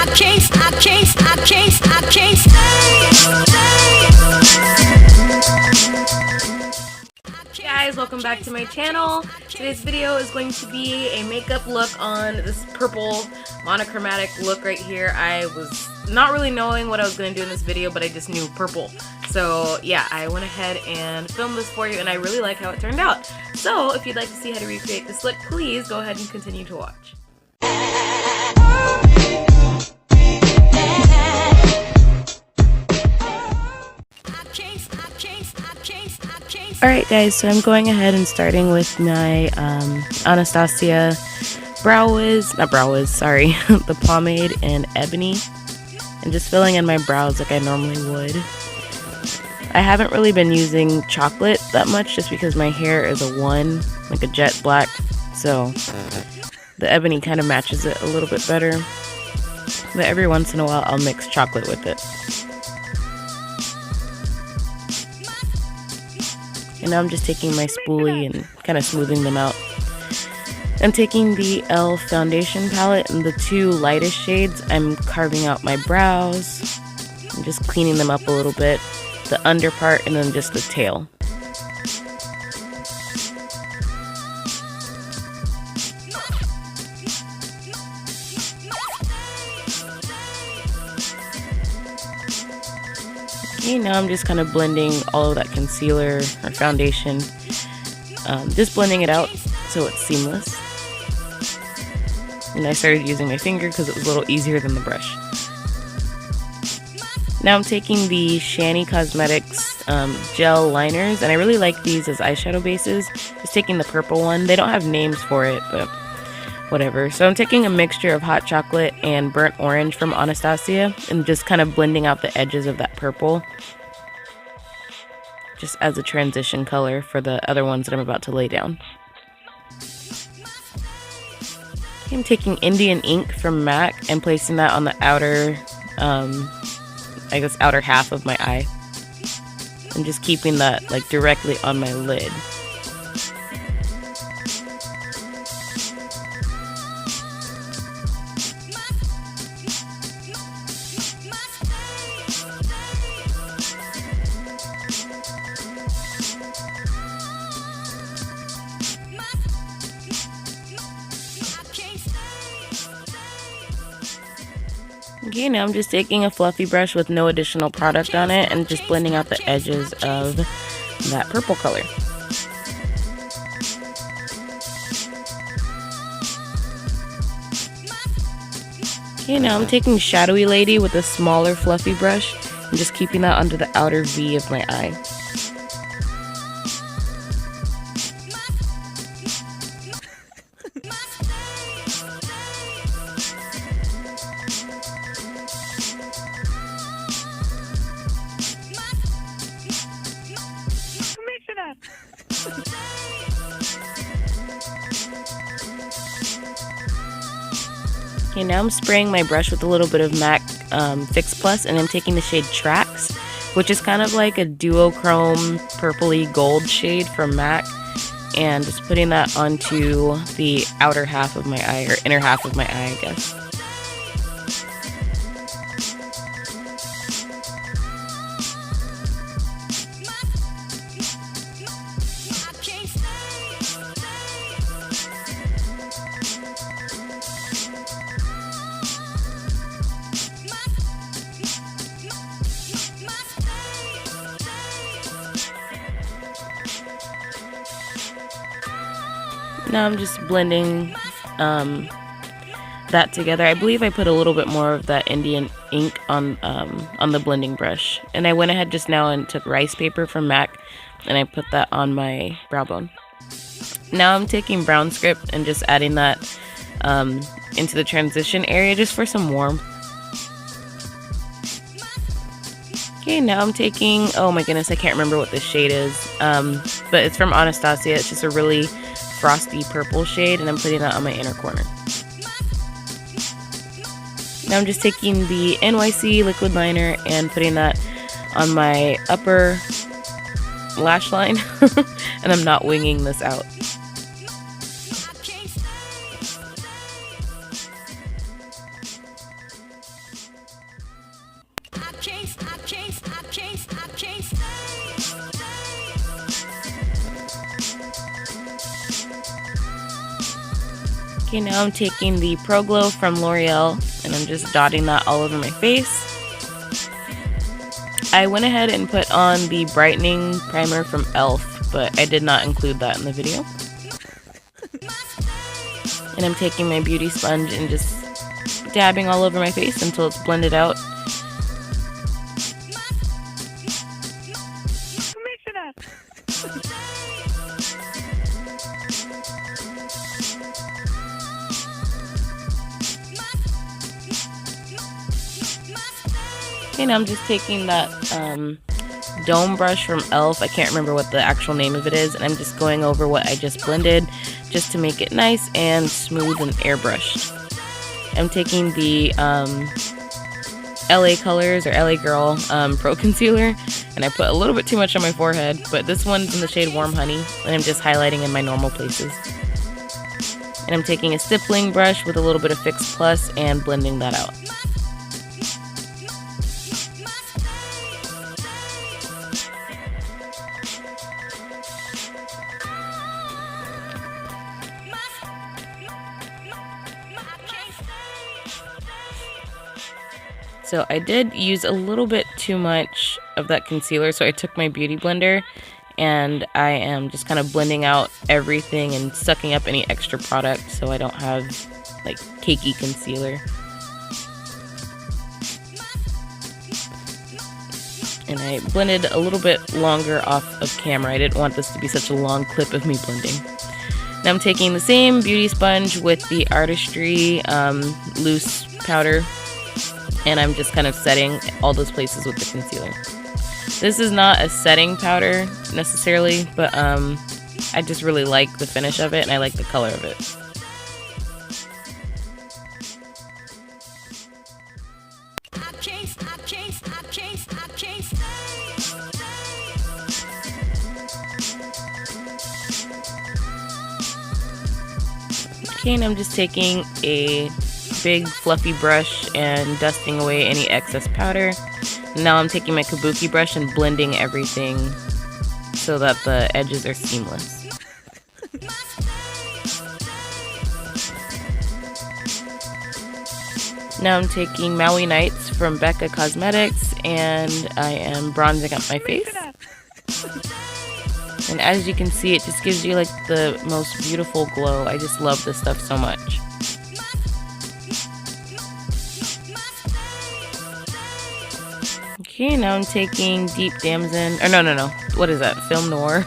Hey guys, welcome back to my channel. Today's video is going to be a makeup look on this purple monochromatic look right here. I was not really knowing what I was going to do in this video, but I just knew purple. So yeah, I went ahead and filmed this for you, and I really like how it turned out. So if you'd like to see how to recreate this look, please go ahead and continue to watch. Alright guys, so I'm going ahead and starting with my Anastasia the pomade in Ebony, and just filling in my brows like I normally would. I haven't really been using chocolate that much just because my hair is a 1, like a jet black, so the Ebony kind of matches it a little bit better, but every once in a while I'll mix chocolate with it. And now I'm just taking my spoolie and kind of smoothing them out. I'm taking the e.l.f. foundation palette and the 2 lightest shades. I'm carving out my brows and just cleaning them up a little bit. The under part and then just the tail. Okay, now I'm just kind of blending all of that concealer or foundation, just blending it out so it's seamless. And I started using my finger because it was a little easier than the brush. Now I'm taking the Shani Cosmetics gel liners, and I really like these as eyeshadow bases. Just taking the purple one. They don't have names for it, but whatever. So I'm taking a mixture of hot chocolate and burnt orange from Anastasia and just kind of blending out the edges of that purple, just as a transition color for the other ones that I'm about to lay down. I'm taking Indian ink from MAC and placing that on the outer, outer half of my eye, and just keeping that like directly on my lid. Okay, now I'm just taking a fluffy brush with no additional product on it and just blending out the edges of that purple color. Okay, now I'm taking Shadowy Lady with a smaller fluffy brush and just keeping that under the outer V of my eye. Okay, now I'm spraying my brush with a little bit of MAC Fix Plus, and I'm taking the shade Tracks, which is kind of like a duochrome purpley gold shade from MAC, and just putting that onto the outer half of my eye, or inner half of my eye, I guess. Now I'm just blending that together. I believe I put a little bit more of that Indian ink on the blending brush. And I went ahead just now and took rice paper from MAC and I put that on my brow bone. Now I'm taking brown script and just adding that into the transition area just for some warmth. Okay, now I'm taking, oh my goodness, I can't remember what this shade is, but it's from Anastasia. It's just a really frosty purple shade, and I'm putting that on my inner corner. Now I'm just taking the NYC liquid liner and putting that on my upper lash line, and I'm not winging this out. Okay, now I'm taking the Pro Glow from L'Oreal and I'm just dotting that all over my face. I went ahead and put on the brightening primer from e.l.f., but I did not include that in the video. And I'm taking my beauty sponge and just dabbing all over my face until it's blended out. Okay, now I'm just taking that dome brush from e.l.f. I can't remember what the actual name of it is, and I'm just going over what I just blended just to make it nice and smooth and airbrushed. I'm taking the LA Colors or LA Girl Pro Concealer, and I put a little bit too much on my forehead, but this one's in the shade Warm Honey, and I'm just highlighting in my normal places. And I'm taking a stippling brush with a little bit of Fix Plus and blending that out. So I did use a little bit too much of that concealer, so I took my beauty blender and I am just kind of blending out everything and sucking up any extra product so I don't have like cakey concealer. And I blended a little bit longer off of camera. I didn't want this to be such a long clip of me blending. Now I'm taking the same beauty sponge with the Artistry loose powder, and I'm just kind of setting all those places with the concealer. This is not a setting powder necessarily, but I just really like the finish of it and I like the color of it. Okay, and I'm just taking a big fluffy brush and dusting away any excess powder. Now I'm taking my kabuki brush and blending everything so that the edges are seamless. Now I'm taking Maui Nights from Becca Cosmetics and I am bronzing up my face. And as you can see, it just gives you like the most beautiful glow. I just love this stuff so much. Okay, now I'm taking Deep Damson, or no, what is that? Film Noir,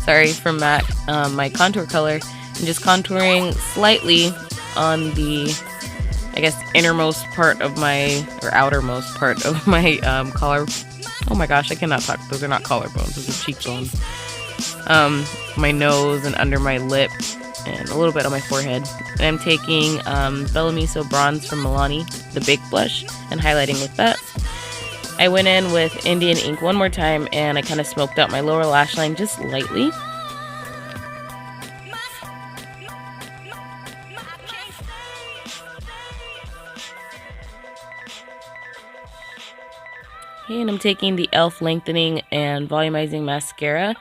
sorry, from MAC, my contour color, and just contouring slightly on the, I guess, innermost part of my, or outermost part of my collar. Oh my gosh, I cannot talk. Those are not collarbones, those are cheekbones. My nose and under my lip, and a little bit on my forehead. And I'm taking Bella Miso Bronze from Milani, the Baked Blush, and highlighting with that. I went in with Indian ink one more time and I kind of smoked out my lower lash line just lightly. Okay, and I'm taking the e.l.f. Lengthening and Volumizing Mascara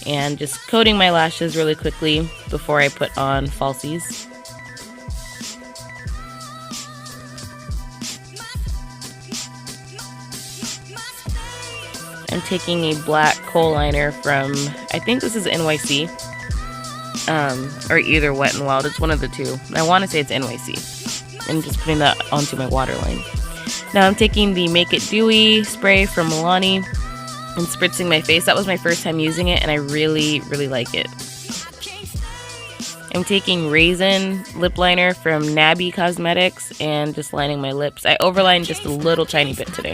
and just coating my lashes really quickly before I put on falsies. I'm taking a black kohl liner from, I think this is NYC, or either Wet n Wild, it's one of the two. I want to say it's NYC. I'm just putting that onto my waterline. Now I'm taking the Make It Dewy spray from Milani and spritzing my face. That was my first time using it and I really, really like it. I'm taking Raisin lip liner from Nabby Cosmetics and just lining my lips. I overlined just a little tiny bit today.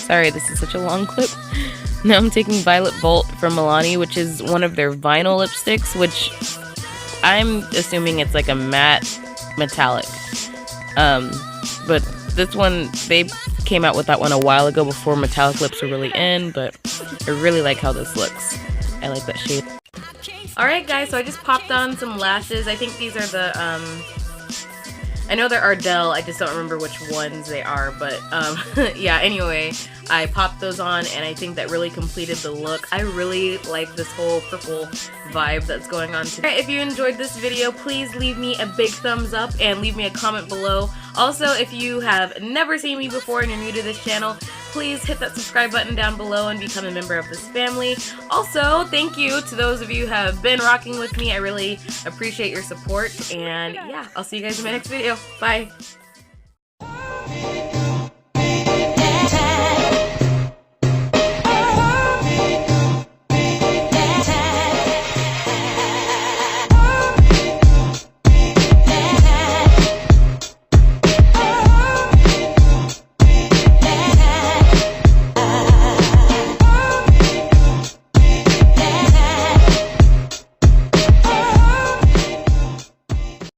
Sorry, this is such a long clip. Now I'm taking Violet Bolt from Milani, which is one of their vinyl lipsticks, which I'm assuming it's like a matte metallic. But this one, they came out with that one a while ago before metallic lips were really in, but I really like how this looks. I like that shade. Alright guys, so I just popped on some lashes. I think these are the, I know they're Ardell, I just don't remember which ones they are, but yeah, anyway, I popped those on and I think that really completed the look. I really like this whole purple vibe that's going on today. If you enjoyed this video, please leave me a big thumbs up and leave me a comment below. Also, if you have never seen me before and you're new to this channel, please hit that subscribe button down below and become a member of this family. Also, thank you to those of you who have been rocking with me. I really appreciate your support, and yeah, I'll see you guys in my next video. Bye!